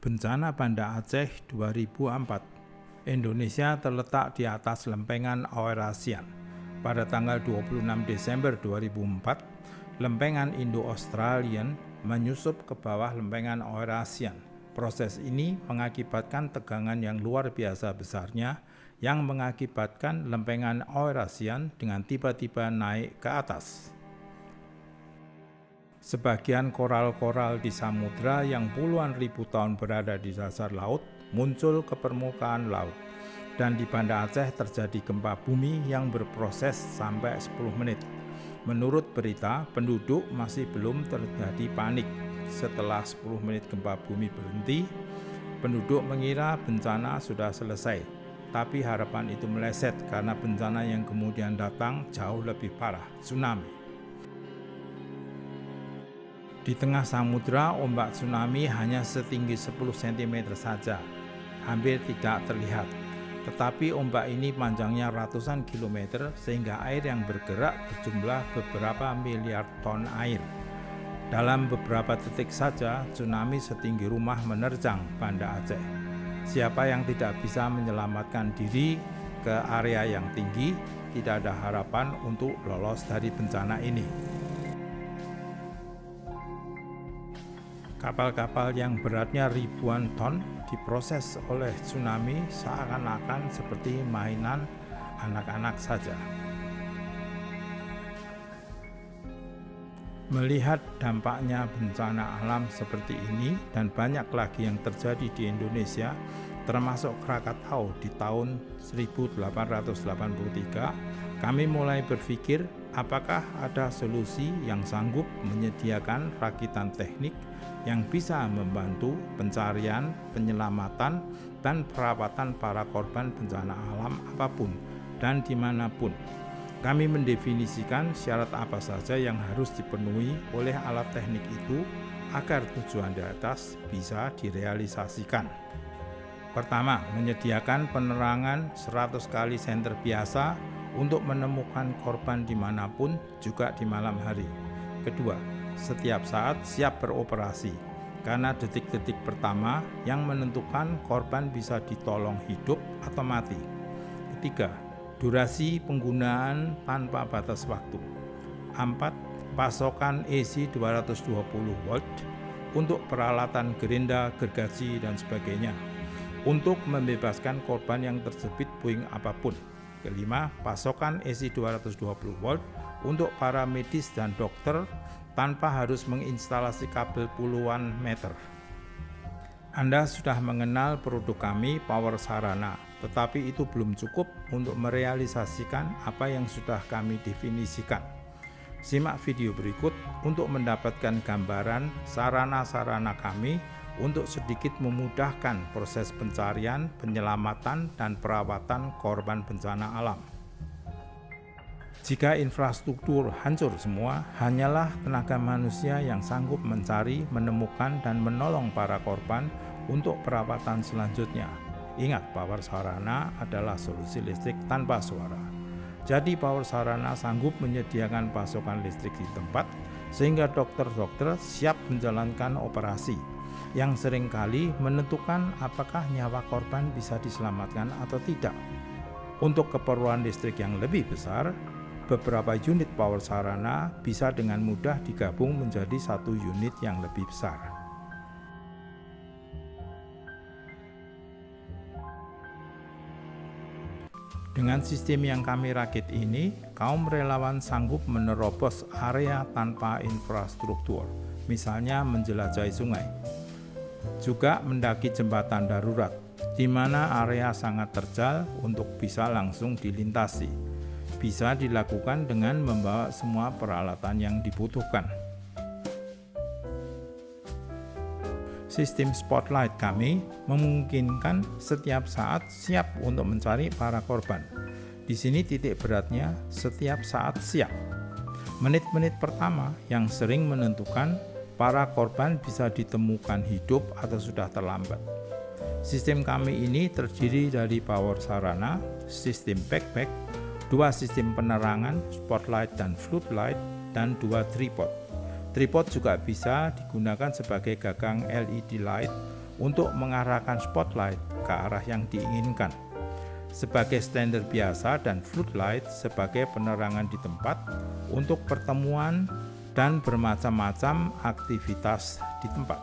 Bencana Banda Aceh 2004. Indonesia terletak di atas lempengan Eurasian. Pada tanggal 26 Desember 2004, lempengan Indo-Australian menyusup ke bawah lempengan Eurasian. Proses ini mengakibatkan tegangan yang luar biasa besarnya yang mengakibatkan lempengan Eurasian dengan tiba-tiba naik ke atas. Sebagian koral-koral di samudra yang puluhan ribu tahun berada di dasar laut muncul ke permukaan laut, dan di Banda Aceh terjadi gempa bumi yang berproses sampai 10 menit. Menurut berita, penduduk masih belum terjadi panik. Setelah 10 menit gempa bumi berhenti, penduduk mengira bencana sudah selesai, tapi harapan itu meleset karena bencana yang kemudian datang jauh lebih parah, tsunami. Di tengah samudra, ombak tsunami hanya setinggi 10 cm saja, hampir tidak terlihat. Tetapi ombak ini panjangnya ratusan kilometer sehingga air yang bergerak berjumlah beberapa miliar ton air. Dalam beberapa detik saja, tsunami setinggi rumah menerjang Banda Aceh. Siapa yang tidak bisa menyelamatkan diri ke area yang tinggi, tidak ada harapan untuk lolos dari bencana ini. Kapal-kapal yang beratnya ribuan ton diproses oleh tsunami seakan-akan seperti mainan anak-anak saja. Melihat dampaknya bencana alam seperti ini dan banyak lagi yang terjadi di Indonesia, termasuk Krakatau di tahun 1883, kami mulai berpikir apakah ada solusi yang sanggup menyediakan rakitan teknik yang bisa membantu pencarian, penyelamatan, dan perawatan para korban bencana alam apapun dan dimanapun. Kami mendefinisikan syarat apa saja yang harus dipenuhi oleh alat teknik itu agar tujuan di atas bisa direalisasikan. Pertama, menyediakan penerangan 100 kali senter biasa untuk menemukan korban dimanapun, juga di malam hari. Kedua, setiap saat siap beroperasi, karena detik-detik pertama yang menentukan korban bisa ditolong hidup atau mati. Ketiga, durasi penggunaan tanpa batas waktu. 4. Pasokan AC 220 volt untuk peralatan gerinda, gergaji, dan sebagainya, untuk membebaskan korban yang terjepit puing apapun. Kelima, pasokan AC 220 volt untuk para medis dan dokter tanpa harus menginstalasi kabel puluhan meter. Anda sudah mengenal produk kami, Power Sarana, tetapi itu belum cukup untuk merealisasikan apa yang sudah kami definisikan. Simak video berikut untuk mendapatkan gambaran sarana-sarana kami untuk sedikit memudahkan proses pencarian, penyelamatan, dan perawatan korban bencana alam. Jika infrastruktur hancur semua, hanyalah tenaga manusia yang sanggup mencari, menemukan, dan menolong para korban untuk perawatan selanjutnya. Ingat, Power Sarana adalah solusi listrik tanpa suara. Jadi Power Sarana sanggup menyediakan pasokan listrik di tempat, sehingga dokter-dokter siap menjalankan operasi, yang seringkali menentukan apakah nyawa korban bisa diselamatkan atau tidak. Untuk keperluan listrik yang lebih besar, beberapa unit Power Sarana bisa dengan mudah digabung menjadi satu unit yang lebih besar. Dengan sistem yang kami rakit ini, kaum relawan sanggup menerobos area tanpa infrastruktur, misalnya menjelajahi sungai. Juga mendaki jembatan darurat, di mana area sangat terjal untuk bisa langsung dilintasi. Bisa dilakukan dengan membawa semua peralatan yang dibutuhkan. Sistem spotlight kami memungkinkan setiap saat siap untuk mencari para korban. Di sini titik beratnya setiap saat siap. Menit-menit pertama yang sering menentukan para korban bisa ditemukan hidup atau sudah terlambat. Sistem kami ini terdiri dari Power Sarana, sistem backpack, 2 sistem penerangan, spotlight dan floodlight, dan 2 tripod. Tripod juga bisa digunakan sebagai gagang LED light untuk mengarahkan spotlight ke arah yang diinginkan. Sebagai standar biasa dan floodlight sebagai penerangan di tempat untuk pertemuan dan bermacam-macam aktivitas di tempat.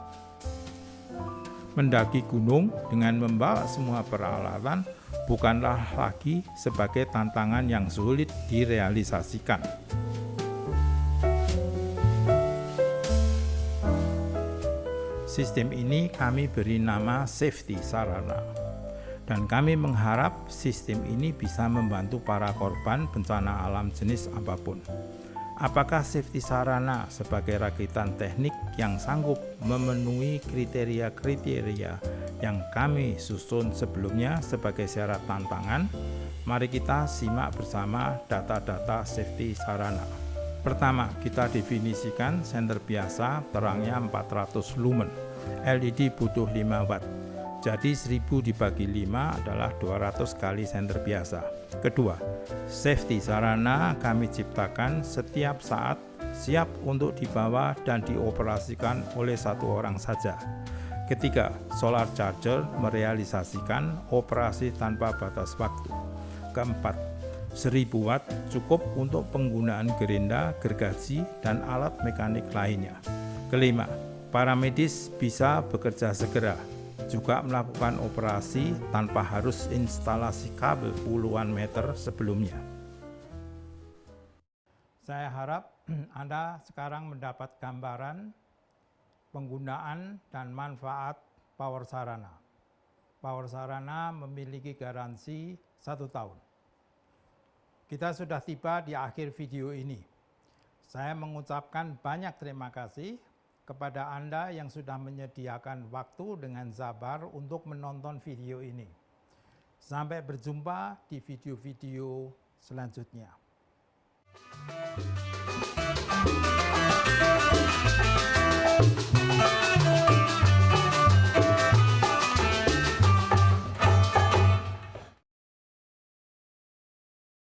Mendaki gunung dengan membawa semua peralatan bukanlah lagi sebagai tantangan yang sulit direalisasikan. Sistem ini kami beri nama Safety Sarana. Dan kami mengharap sistem ini bisa membantu para korban bencana alam jenis apapun. Apakah Safety Sarana sebagai rakitan teknik yang sanggup memenuhi kriteria-kriteria yang kami susun sebelumnya sebagai syarat tantangan? Mari kita simak bersama data-data Safety Sarana. Pertama, kita definisikan senter biasa terangnya 400 lumen. LED butuh 5 watt. Jadi 1000 dibagi 5 adalah 200 kali senter biasa. Kedua, Safety Sarana kami ciptakan setiap saat siap untuk dibawa dan dioperasikan oleh satu orang saja. Ketiga, Solar Charger merealisasikan operasi tanpa batas waktu. Keempat, 1000 watt cukup untuk penggunaan gerinda, gergaji, dan alat mekanik lainnya. Kelima, para medis bisa bekerja segera, juga melakukan operasi tanpa harus instalasi kabel puluhan meter sebelumnya. Saya harap Anda sekarang mendapat gambaran penggunaan dan manfaat Power Sarana. Power Sarana memiliki garansi 1 tahun. Kita sudah tiba di akhir video ini. Saya mengucapkan banyak terima kasih kepada Anda yang sudah menyediakan waktu dengan sabar untuk menonton video ini. Sampai berjumpa di video-video selanjutnya.